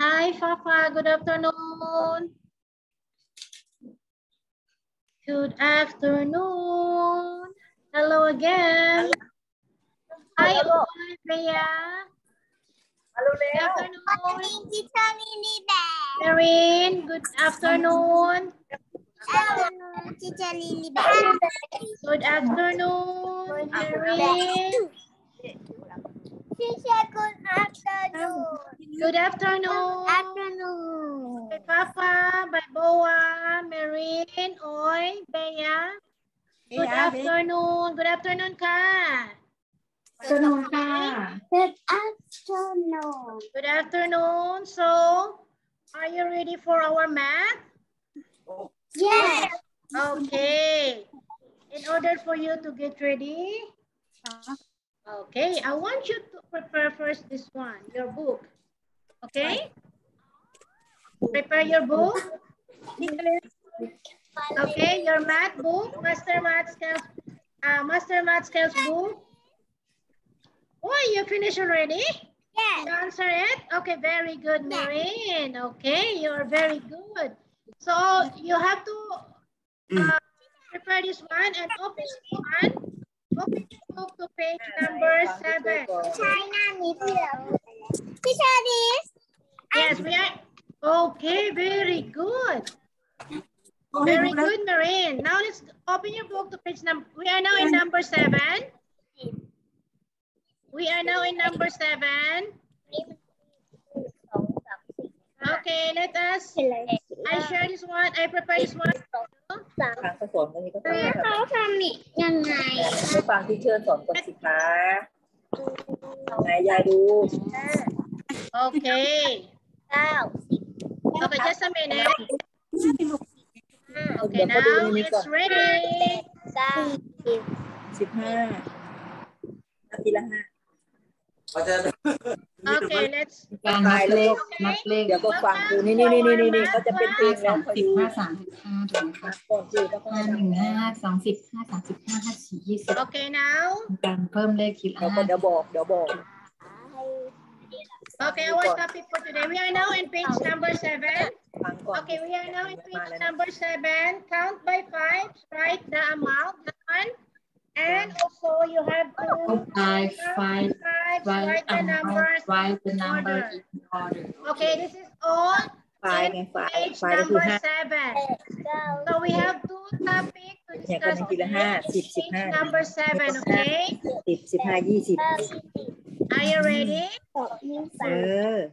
Hi, Fafa. Good afternoon. Good afternoon. Hello again. Hi, Oy, Bea. Good afternoon. Erin, good afternoon. Good afternoon, Erin. Good afternoon. By Papa, by Boa, Marin, Oy, Bea. Good afternoon. Good afternoon, Ka. Good afternoon. Good afternoon. So, are you ready for our math? Yes. Okay. In order for you to get ready, okay, I want you to prepare first this one, your book. Okay? Prepare your book. Okay, your math book, Master Math Skills book. Oh, you finished already? Yes. You answer it? Okay, very good, Maureen. Okay, you're very good. So you have to prepare this one and open Open your book to page number 7. Yes, we are. Okay, very good. Very good, Maureen. Now let's open your book to page number. We are now in number 7. We are now in number 7. Okay, let us. I share this one. I prepare this one. ผสมตรงนี้ก็สอนเขาทำยังไงไปฟังที่เชิญสอนก่อนสิคะไหนยายดู Okay. Okay, just a minute. Okay, now it's ready. 15 นาทีละ 5 Okay, let's การนับเลขเดี๋ยวก็ฟังดูนี่ก็จะเป็นเพลงแล้วคอยดู 35 ถูกไหมคะ ก่อนดูก็ต้อง 5 1 5 20 5 35 5 4 20 Okay, now. การเพิ่มเลขทีละ เดี๋ยวบอก Okay, our topic for today. We are now in page number 7. Okay, we are now in page number 7. Count by 5. Write the amount. One. And also you have to five, write the numbers in order. Okay, this is all in page number 7. So we have 2 topics to discuss today. Page number 7, okay? 10 15 20 Are you ready?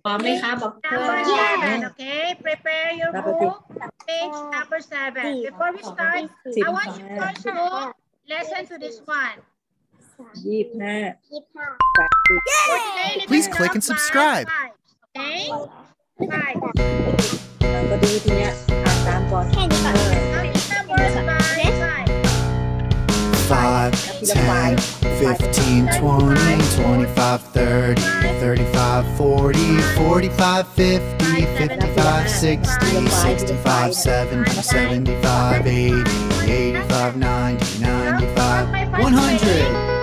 พร้อมไหมคะบอกเพื่อน Number 7, okay? Prepare your book. Page number 7. Before we start, I want you first to listen to this one. 25 Please click and subscribe. Okay? 5. ก็ดูทีเนี้ยอ่านตามก่อน Numbers by 5. 5, 10, 15, 20, 25, 30, 35, 40, 45, 50, 55, 60, 65, 70, 75, 80, 85, 90, 95, 100.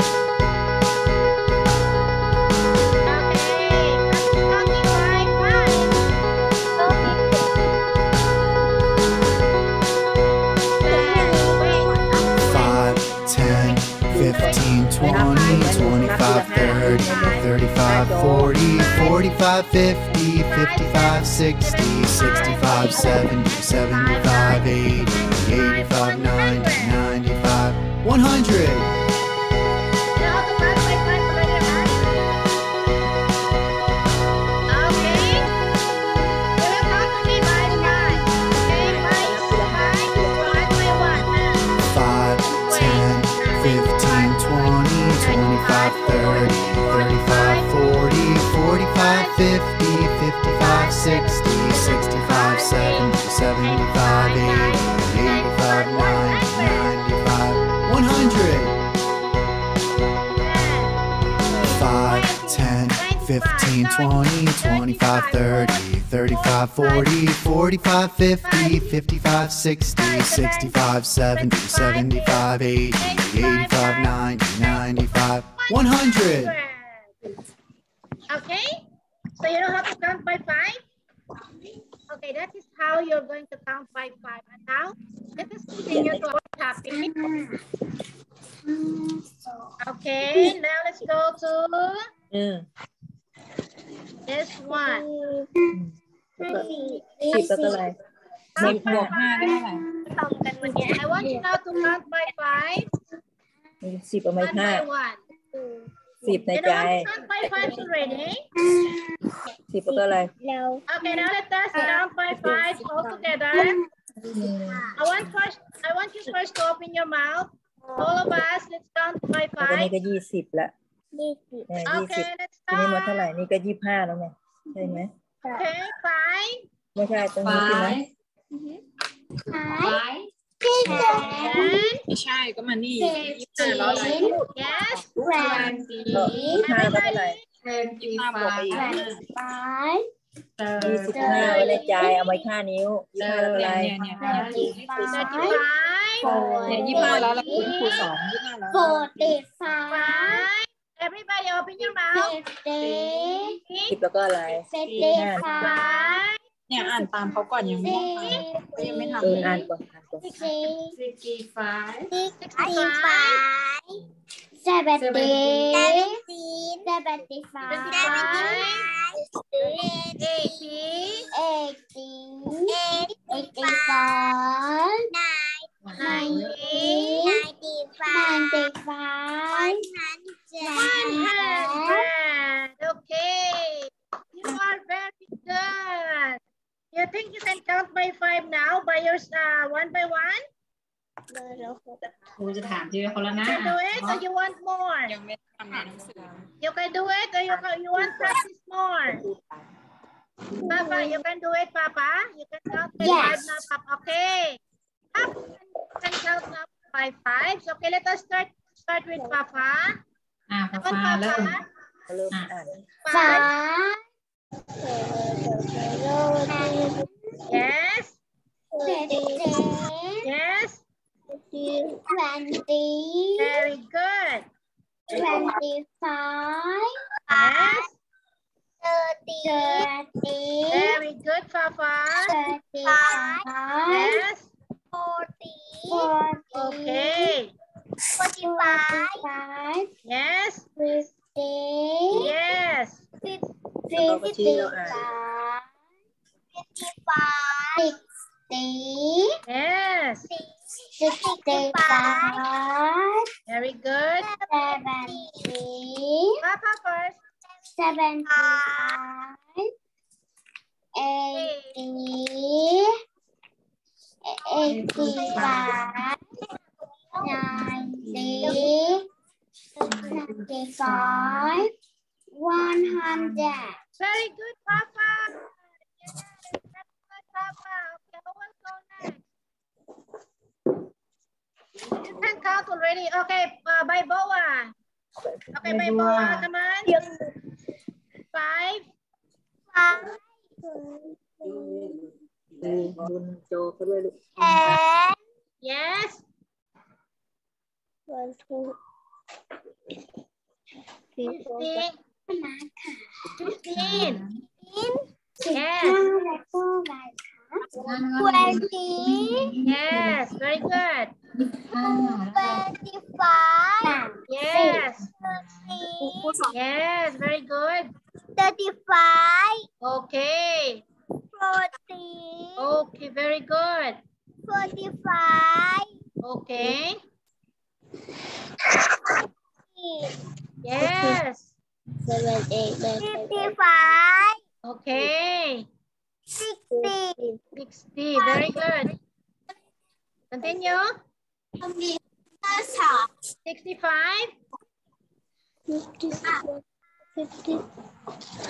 Fifteen, 20, 25, 30, 35, 40, 45, 50, 55, 60, 65, 70, 75, 80, 85, 90, 95, 100. Fifteen, 20, 25, 30, 35, 40, 45, 50, 55, 60, 65, 70, 75, 80, 85, 90, 95, 100. Okay? So you know how to count by 5? you're going to count by 5. And now, let us continue to our topic. Okay, now let's go to this one. 10 แล้วก็อะไร Count by 10 5. I want you now to count by 5. 10 เอาไหม One by 5 one. 10 ใน You ใจ know how to count by 5 already? 10 แล้วก็อะไร Okay, now let us count by 5 all together. I want you first to open your mouth. All of us, let's count by ตอนนี้ 5. ก็20แล้ว Okay, let's ทีนี้หมด start. เท่าไหร่นี่ก็25แล้วไงใช่ไหม Okay, 5. ไม่ใช่ตรงนี้ใช่ไหม Five. 10. ไม่ใช่ก็มานี่ Yes. 25ก็เท่าไหร่ 25 25ไว้ในใจเอาไว้ค่านิ้ว25แล้วอะไร เนี่ย 35. แล้วคูณ2 25แล้ว 5. Everybody open your mouth. 10แล้วก็อะไร 5. เนี่ยอ่านตามเขาก่อนยังไม่ต้องทำก็ยังไม่ทำเลย อ่านก่อน 65 Okay. You are very good. You think you can count by 5 now by your one by one? ครูจะถามทีละคนแล้วนะ You can do it or you want more? ยังไม่ทำในหนังสือ You can do it or you want practice more? Papa, you can do it, Papa. You can count by 5 now, Papa. Okay. Papa, you can count now by 5. So, okay, let us start with Papa. ฟ้าเริ่ม เขาเริ่มอ่าน Yes. Yes. Very good. Yes. Very good, Papa. Yes. Okay. Yes. Yes. เราก็ชี้เราอ่าน Yes. Very good. Papa first. 100. Very good, Papa. Yes, very good, Papa. Okay, who will go next? You can count already. Okay, by Boa. Okay, by Boa, come on. 5. บุญโจเขาด้วยลูก Yes. 15. 15. Yes. Yes. Very good. Yes. Yes. Very good. 35. Okay. 40. Okay. Very good. 45. Okay. Yes. 55. Okay. 60. 60. Very good. Continue. 65.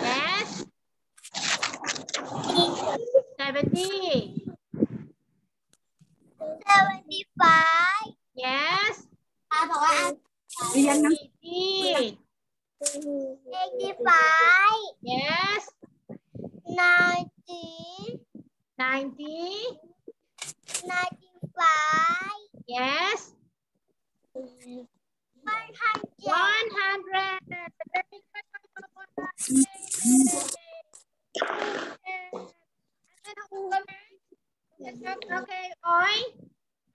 Yes. 70. 75. Yes. 80. 85. Yes. 90. 90. 95. Yes. 100. 100. Very good. And then who will go next? Okay, Oi.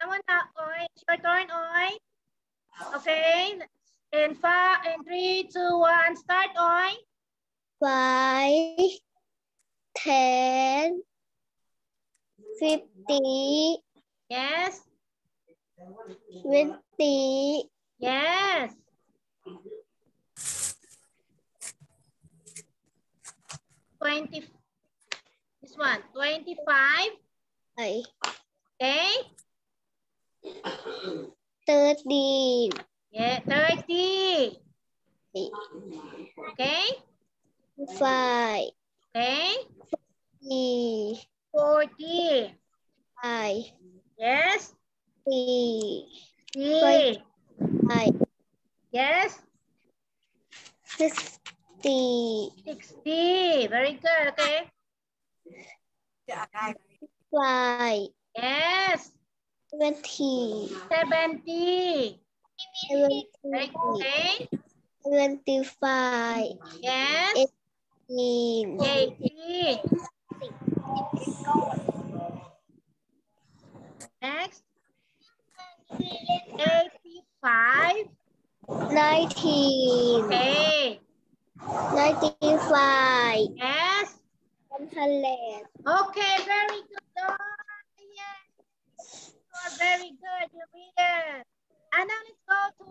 Someone Oi. It's your turn, Oi. Okay. In 3, 2, 1, start, Oi. 5, 10, 50, Yes. 20, Yes. 20. This one. 25. Okay. 13, Yeah. 30. Okay. 5, Okay. 40, 40. Yes. 3, 3. 5, Yes. 60, 60. Very good. Okay. 5, Yes. 20, 70. Very good. 70, Okay. 75, Yes. 18, 80. Next. 85. 19, Okay. 95, Yes. 100. Okay. Very good. Oh, yes. You are very good. You read it. And now let's go to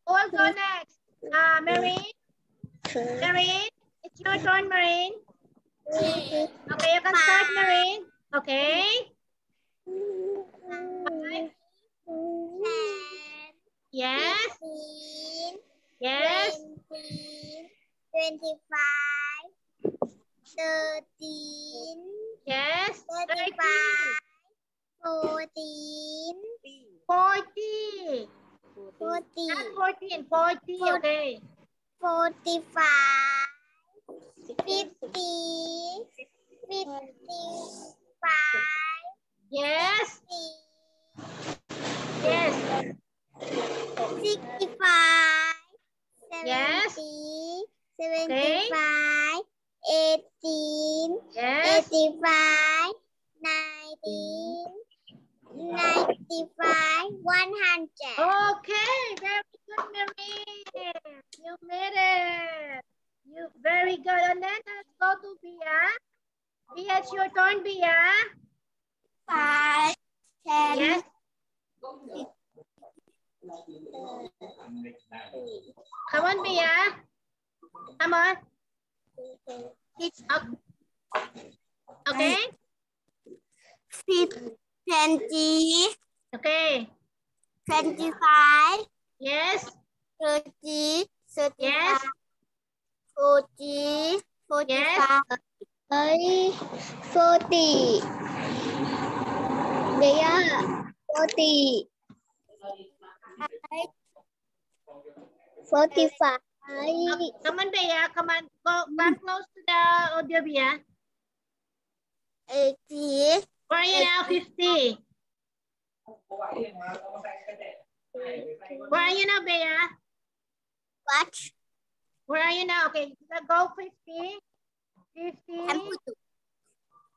who will go next? Marine. Marine. It's your turn, Marine. Okay, you can start, Marine. Okay. 5. Yes. 15, Yes. 20, 25, 13, Yes. 35, 14, 40. 40, Not 14. 40. Okay. 45, 50, 55, Yes. Yes. 65, Yes. 70, Okay. 75, 18, Yes. 85, 19, 95, 100. Okay. Very good, Marine. You made it. You very good. And then let's go to Bia. Bia, it's your turn, Bia. 5, 10, Yes. Come on, Bia. Come on. Okay. 20, Okay. 25, Yes. 30, 35, Yes. 40, 45, Yes. 40. Bea, 40. 45. Okay. Come on, Bea. Come on. Go back close to the audio, Bea. 80. Where are you now? 50. Where are you now, Bea? What? Where are you now? Okay, go 50. 50.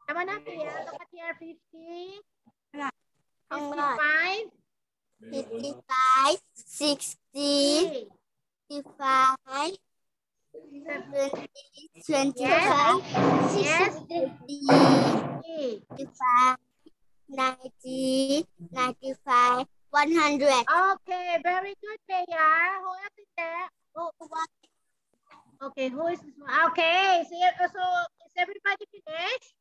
Come on up here. Look at here. 50. 55. 55, 60, 55, 20, 25, Yes. 50, 55, 90, 95, 100. Okay, very good, Bea. Who else is there? Oh, okay, who is this one? Okay, so is everybody finished?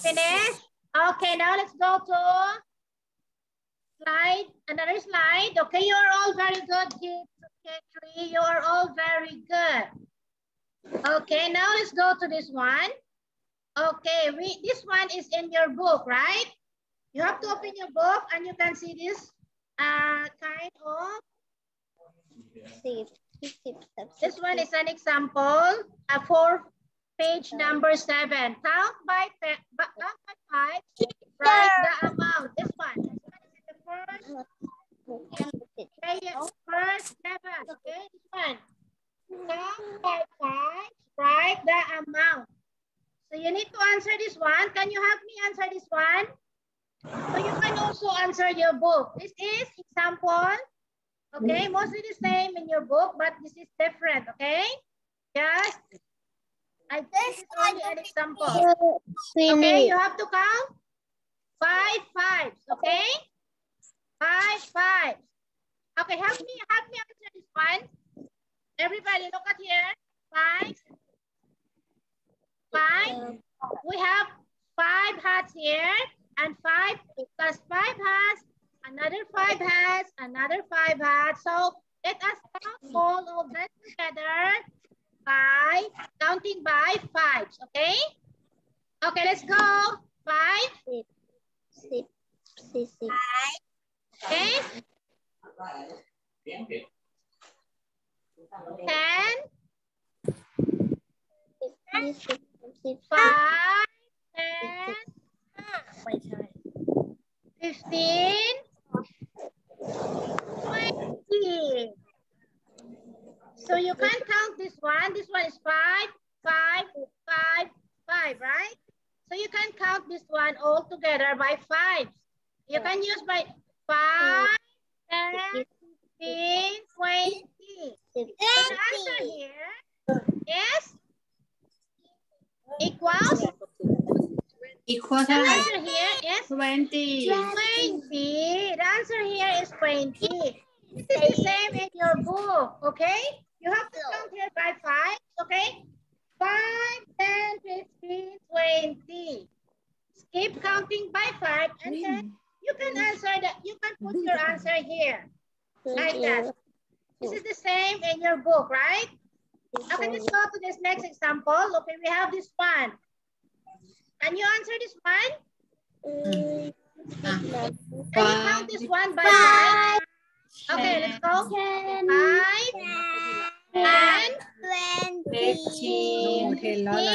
Finished? Okay, now let's go to another slide. Okay, you're all very good, kids. Okay, you are all very good. Okay, now let's go to this one. Okay, this one is in your book, right? You have to open your book and you can see this kind of. This one is an example for page number 7. Count by 5. Write the amount. This one. This is the first level. Okay, this one. Count by 5. Write the amount. So you need to answer this one. Can you help me answer this one? So you can also answer your book. This is example. Okay, mostly the same in your book, but this is different. Okay, just I think it's only an example. Okay, you have to count 5 5s. Okay, 5 5. Okay, help me answer this one. Everybody, look at here. 5 5. We have 5 hats here, and 5 plus 5 hats. Another 5 hats, another 5 hats. So let us count all of them together by counting by 5s. Okay? Okay, let's go. 5. 6. Okay? 10. 5, 10, 15, 20. So you can count this one. This one is 5, 5, 5, 5, right? So you can count this one all together by 5. You can use by 5, 10, 15, 20. So the answer here is equals. Equal The to answer here is 20. 20. The answer here is 20. This is the same in your book, okay? You have to count here by 5, okay? 5, 10, 15, 20. Keep counting by 5, and then you can answer that. You can put your answer here, like that. This is the same in your book, right? Okay, let's go to this next example. Okay, we have this one. Can you answer this one? Can you count this one by 5? Okay, let's go. 5, 10, 15, 10แล้วอะไร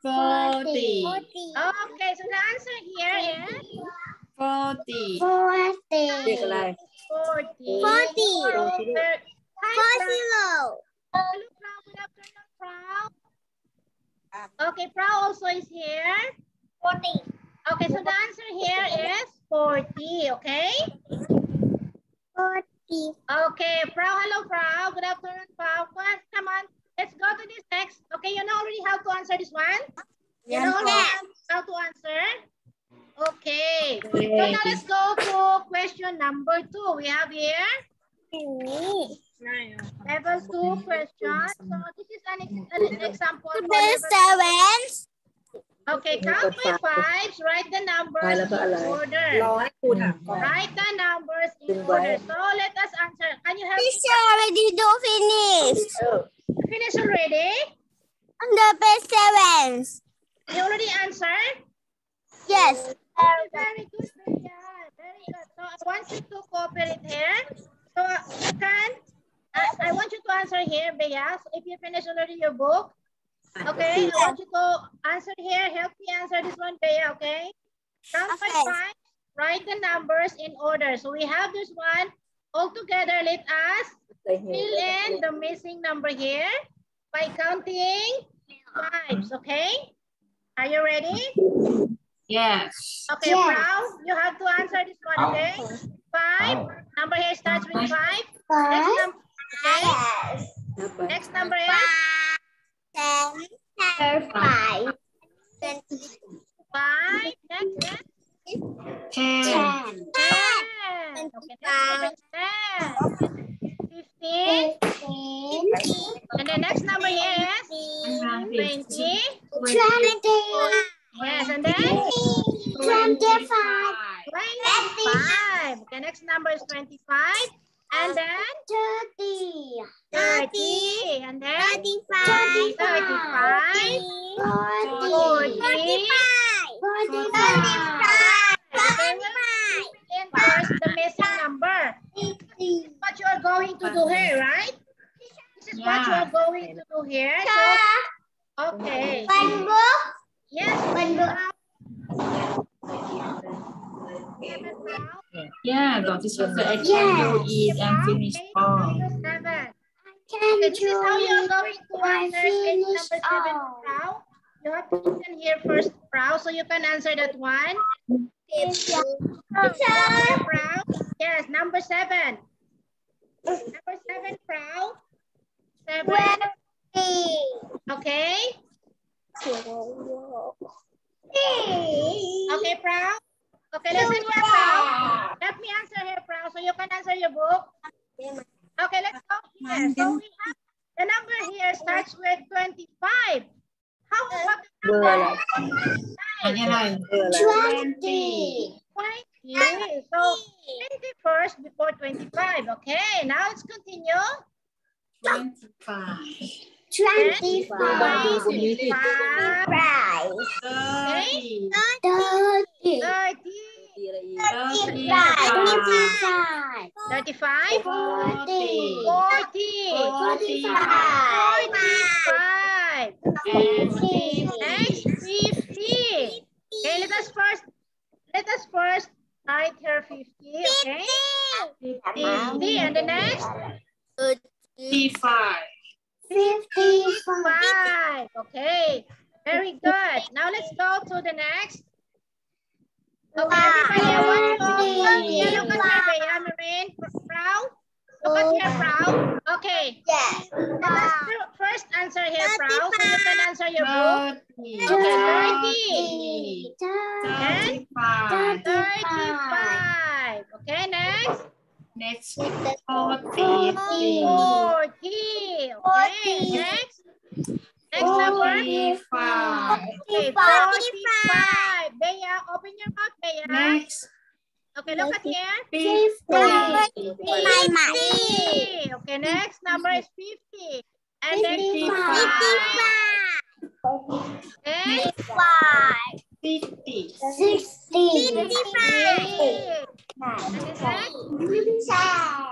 Okay, so the answer here is 40. เด็กอะไร 40. 40. Okay, Proud also is here. 40. Okay, so the answer here is 40, okay? 40. Okay, Proud, hello, Proud. Good afternoon, Proud. Come on, let's go to this next. Okay, you know already how to answer this one? You know already how to answer? Okay, so now let's go to question number 2. We have here level 2 question. So this is an example for level 2. Okay, count by 5s, write the numbers in order. รอให้ครูถามก่อน Write the numbers in order. So let us answer. Can you help me? Teacher already do finish. Finish already? On the best 7s. You already answered? Yes. Okay, very good. Very good. So I want you to cooperate here. So you can, I want you to answer here, Bea. So if you finish already your book, okay, I want you to answer here. Help me answer this one, Bea, okay? Count by 5, write the numbers in order. So we have this one all together. Let us fill in the missing number here by counting 5s, okay? Are you ready? Yes. Okay, Proud, you have to answer this one, okay? 5, number here starts with 5. Next number, okay? Next number is 10, 5. 5. Next is 10. 10. Okay, next number is 10. 15. And the next number here is 20. 20. Yes, and then 25. 25. Okay, next number is 25. And then 30. 30. And then 35. 35. 40. 45. Okay, in first the missing number. This is what you are going to do here, right? This is what you are going to do here. So, okay. One book. Yes, One book. Yeah, Dr. Teacher said I can do it and finish all. Number 7. Can Okay, this is how do you're it. going to I answer page finish number 7, all. Frau. You have to listen here first, Frau, so you can answer that one. Teacher. Okay, Frau. Yes, number 7. Number 7, Frau. 7. Okay. Okay, Frau. Okay, listen here, Frau. Let me answer here, Frau, so you can answer your book. Okay, let's go here. So we have the number here starts with 25. How about the เบอร์อะไร อันนี้อะไร เบอร์อะไร 20. 20? So 21st before 25. Okay, now let's continue. 25. 25. 25. Okay. 30. 30. ดีอะไรอีก 35. 35. 40. 40. 45. Next, 50. Okay, let us first write here 50. Okay. 50. And the next, 55. 55. Okay. Very good. Now let's go to the next. Okay, everybody, I want to go here. Look at here, Bea, Marine, Frau. Look at here, Frau. Okay. Yes. Let us first answer here, Frau, so you can answer your book. 30. Okay, 30. 35. 35. Okay, next. Next, 40. 40. Okay, next. Next number. 45. Okay, 45. Bea, open your mouth, Bea. Next, Okay, look at here. 50. 50. Okay, next number is 50. And then 55. Okay. 50. 60. 55. And then next.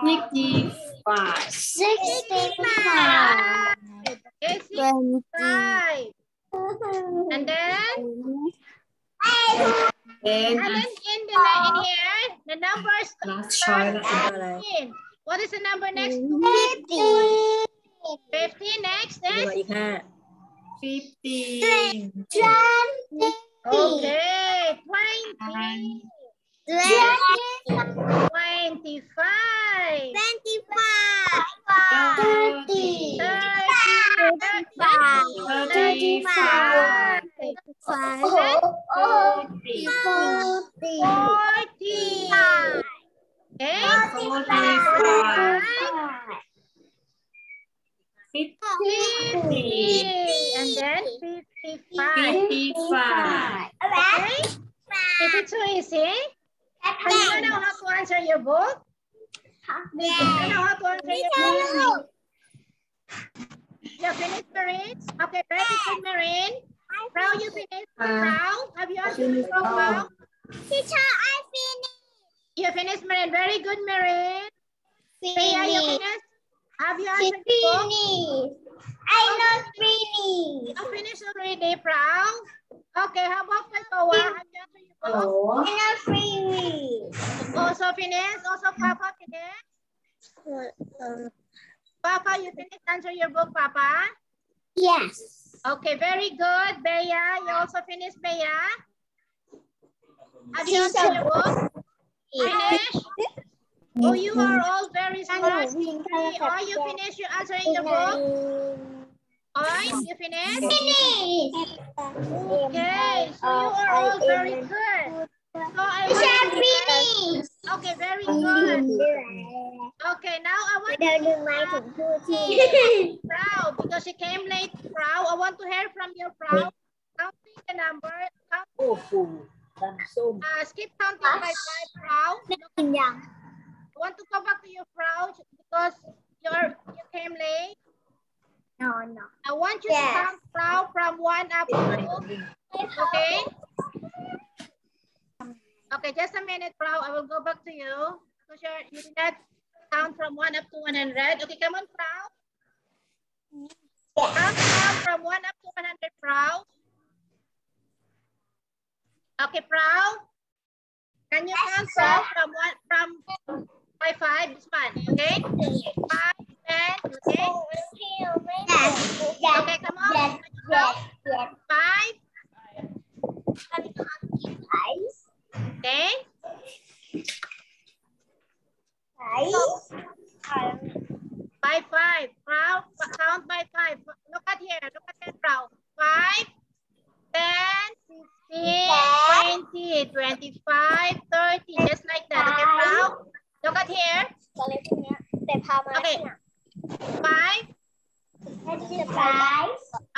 55. 65. Okay, 65. And then Then, in here, the numbers last start choice. อะไร 15. What is the number next to 50. 50? Next เบอ is ร์อีก 5 15. 20. okay, 20. 25. 30. 35. 40. 40. Okay. 45. 50. And then 55. 55. Okay. Is it too easy? Do you know how to answer your book? Do you know how to answer your book? You finished, Marine? Okay, very good, Marine. Frau, you finished? Frau, have you answered the book, Frau? Teacher, I finished. You finished, Marine. Very good, Marine. Sia, you finished? Have you answered the book? I not finished. You finished already, Frau? Okay, how about Papa? Have you answered your book? I not finished. Also finished? Also Papa finished? Papa, you finished answer your book, Papa? Yes. Okay, very good. Bea, you also finished, Bea? Have you answered your book? Finished? Oh, you are all very smart. Oh, you finished? You answering your book? Oh, you finished? Okay, so you are all very good. So I want you to okay, very good. Okay, now I want to Frau, because she came late, Frau. I want to hear from your Frau. Counting the number. โอ้โหดำส้ม Skip counting by 5, Frau. I want to go back to your Frau because you came late. No. I want you to count Frau from 1 up to 2. Okay? Okay, just a minute, Frau. I will go back to you. Because you did not count from 1 up to 100. Okay, come on, Frau. Count Frau from 1 up to 100, Frau. Okay, Frau. Can you count Frau from by 5. Proud, count by 5. Look at here. Look at that, Proud. 5, 10, 15, 20, 25, 30. Just like that. Okay, Proud. Look at here. Okay. 5.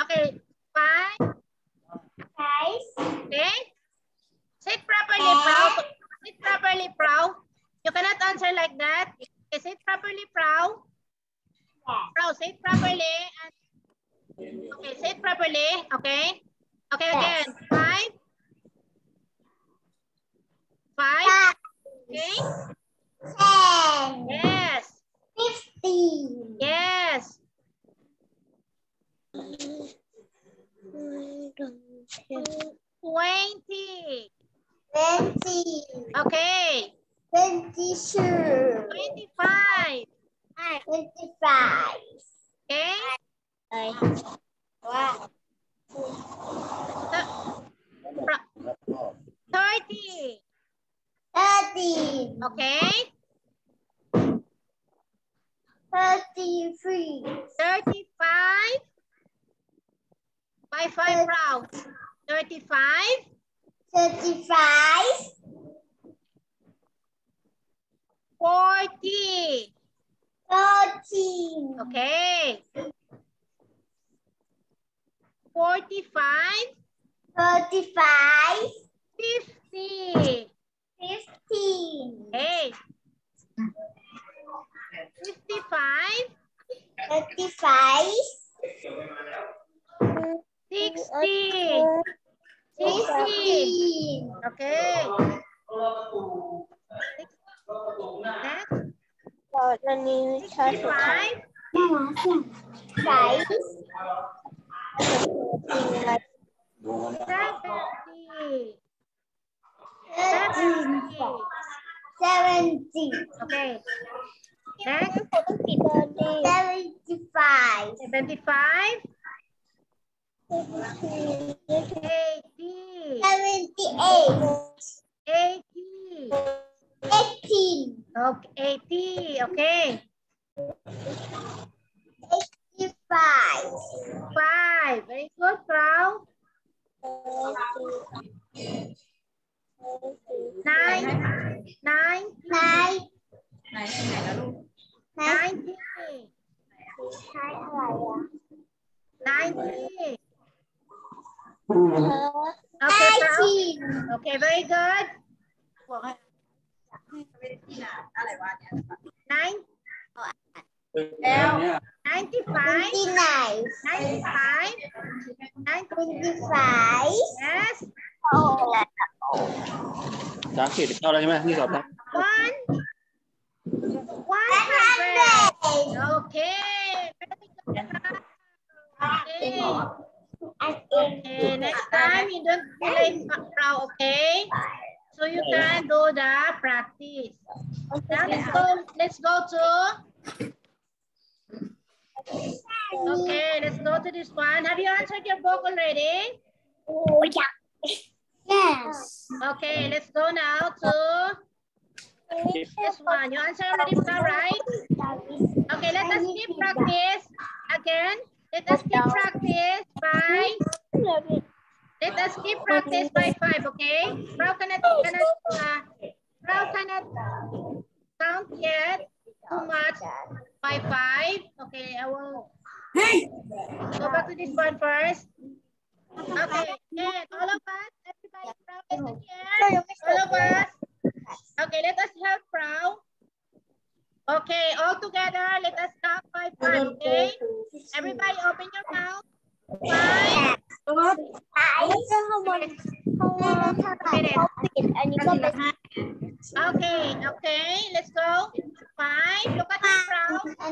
Okay. 5. Okay. Sit properly, Proud. Sit properly, Proud. You cannot answer like that. Okay, sit properly, Proud. Proud, sit properly. Okay, sit properly. Okay. Okay, again. 5. 5. Okay. 10. Yes. 15. Yes. 20. 20. Okay. 22. 25. 25. Okay. Wow. 30. 30. Okay. 33. 35. By 5 Proud. 35. 35. 40. 40. Okay. 45. 45. 50. 15. Hey. 55. 35. 60. 60. 16. Okay. Next. 65. 5. 70. 70. Okay. Next. 75. 75. 80. 78. 80. 18. Okay. 80. Okay. 85. 5. Very good, Proud. 9. 9. 9. ไหนที่ไหนแล้วลูก 90. ใช้อะไรอ่ะ 90. Okay, Proud. 19. Okay, very good. 9. 95. 29. 95. 25. Yes. 30เข้าแล้วใช่ไหมที่สอบนะ 100. Okay. Very good. Okay. Okay. Next time you don't feel proud. Okay. So you can do the practice. Now let's go to. Okay, let's go to this one. Have you answered your book already? Oh, yeah. Yes. Okay, let's go now to this one. You answer already, right? Okay, let us keep practice again. Let us keep practice by. Let us keep practice by 5. Okay. Proud cannot count yet too much by 5. Okay, I will go back to this one first. Okay, and all of us, everybody, Proud is here. All of us. Okay, let us help Proud. Okay, all together, let us count by 5. Okay, everybody, open your mouth. 5. Okay, let's go. 5. Look at this, Proud. 5.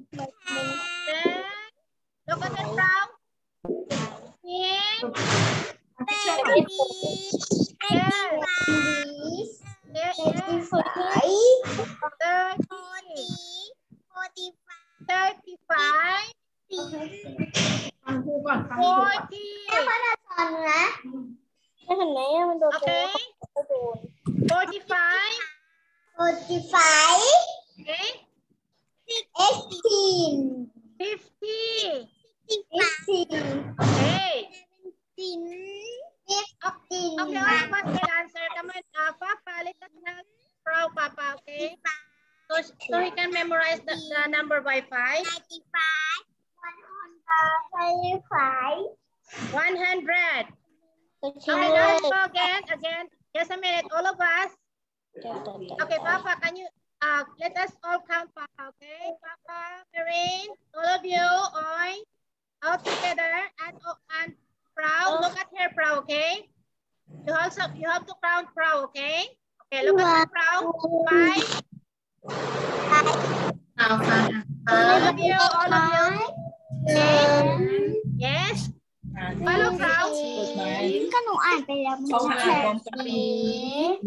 10. Look at this, Proud. 15. Yes. 35. ฟังครูก่อนฟังครูก่อน 40. Okay. 45. 45. Okay. Papa, let us help proud Papa, okay? So he can memorize the number by 5. 95, 135, 100. Okay, let's go again. Just a minute, all of us. Okay, Papa, can you let us all count Papa, okay? Papa, Marine, all of you, all together, and proud. Look at her, proud, okay? You have to count proud, okay? Okay, look at her, proud. 5. All of you. Okay. Yes. Follow proud. ก็หนูอ่านไปแล้วมันจะแค่หมดแล้ว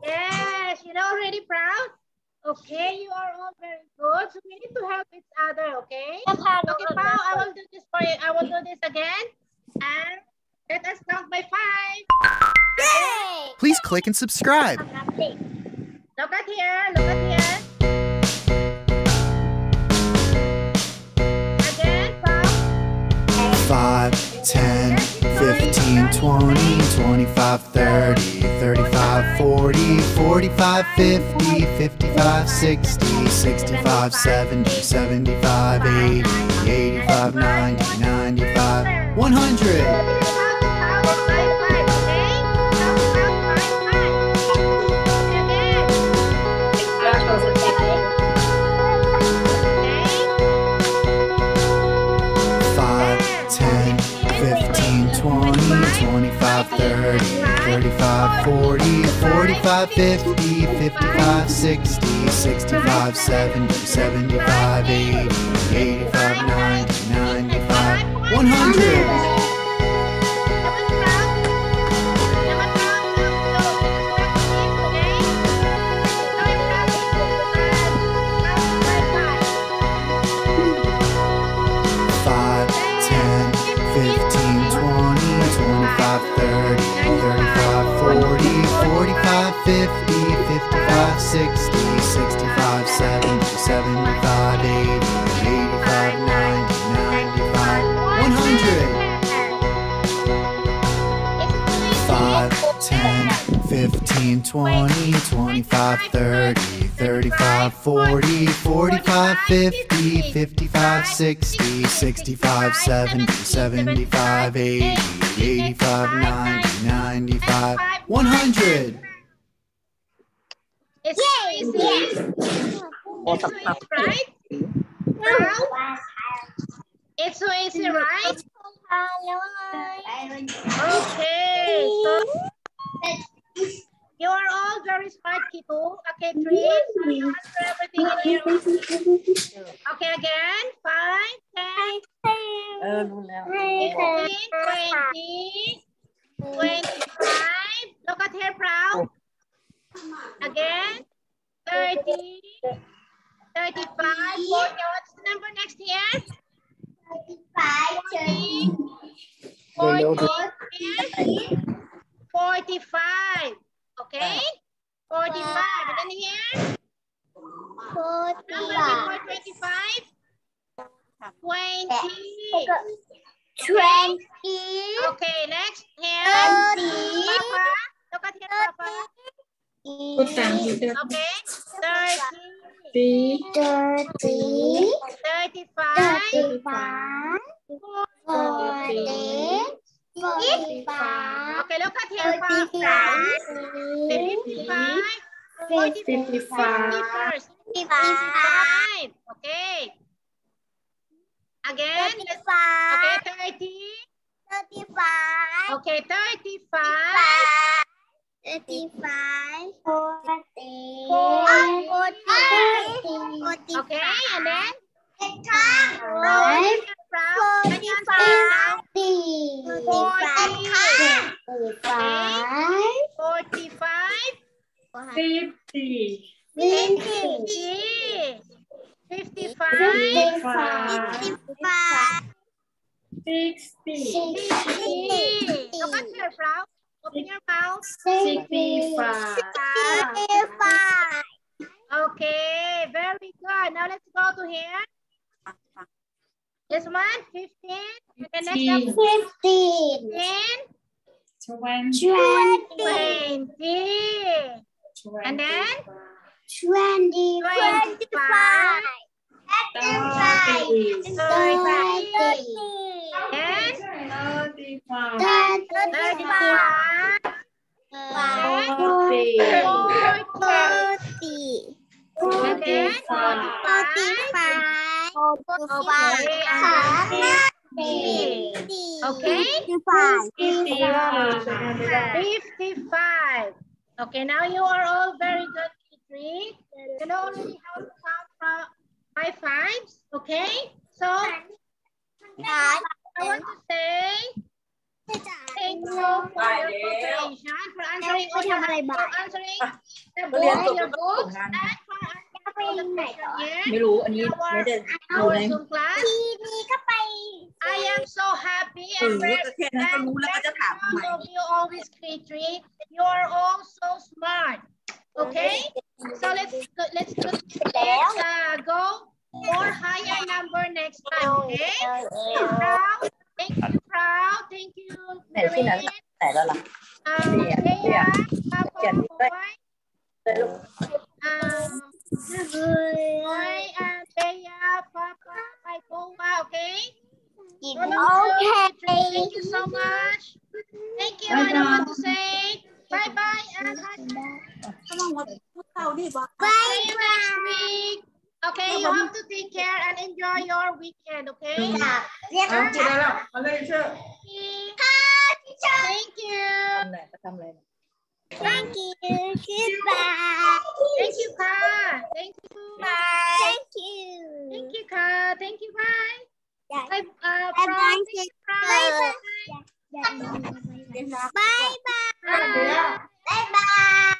Yes, you're already proud. Okay, you are all very good. So we need to help each other, okay? Okay, Pao, I will do this for you. I will do this again. And let us count by 5. Please click and subscribe. Look at here. Again, Pao. 5, 10, 15, 20, 25, 30, 35, 40, 45, 50, 55, 60, 65, 70, 75, 80, 85, 90, 95, 100. Five, 30, 35, 40, 45, 50, 55, 60, 65, 70, 75, 80, 85, 90, 95, 100. Fifteen, 20, 25, 30, 35, 40, 45, 50, 55, 60, 65, 70, 75, 80, 85, 90, 95, 100. It's easy. Right? It's so easy, right? Okay. So you are all very smart people. Okay, 3. So you answer everything in here. Okay, again. 5, 10, 15, 20, 25. Look at here, proud. Again. 30, 35, 40. What's the number next here? 35, 40, 45. Okay? 45. And then here? 45. 25? 20. 20. Okay, next here. 30. Papa. Look at here, Papa. Okay. 30. 35. 40. 45. Okay, look at here, Papa. 55. 55. Okay. Again. 35. Okay, 30. 35. Okay, 35. 35. 40. 40. Okay, and then? Proud. Proud. Can you answer it now? 45. 50. 50. 55. 60. 60. Look at your proud. Open your mouth. 65. Okay, very good. Now let's go to here. This one, 15. Okay, next up, 15. 10, 20. 20. And then 25. 30. 30. And 35. 35. 40. 40. And then 45. Okay. 55. Okay, now you are all very good, K3. You know already how to count from 5 fives. Okay, so I want to say thank you for your cooperation, for answering all your answering the book, your books, and for answering all the questions here. ไม่รู้อันนี้ไม่ได้ดู Our ใน Zoom class. I am so happy and very proud of you always, K3. You are all so smart. Okay, so let's go more higher number next time. Okay, proud. Thank you, proud. Thank you, ไหนที่ไหน Marian. ไหนแล้วล่ะ Leia, Papa, Boy, Boy, and Leia, Papa, Boa. Okay. Thank you so much. Thank you. I don't want to say bye bye and see you next week. Okay, you have to take care and enjoy your weekend. Okay. Thank you. ไหนก็ทำอะไร Thank you. Goodbye. Thank you, Ka. Thank you. Thank you. Thank you, Ka. Thank you. Bye. Bye. Bye bye. Bye bye.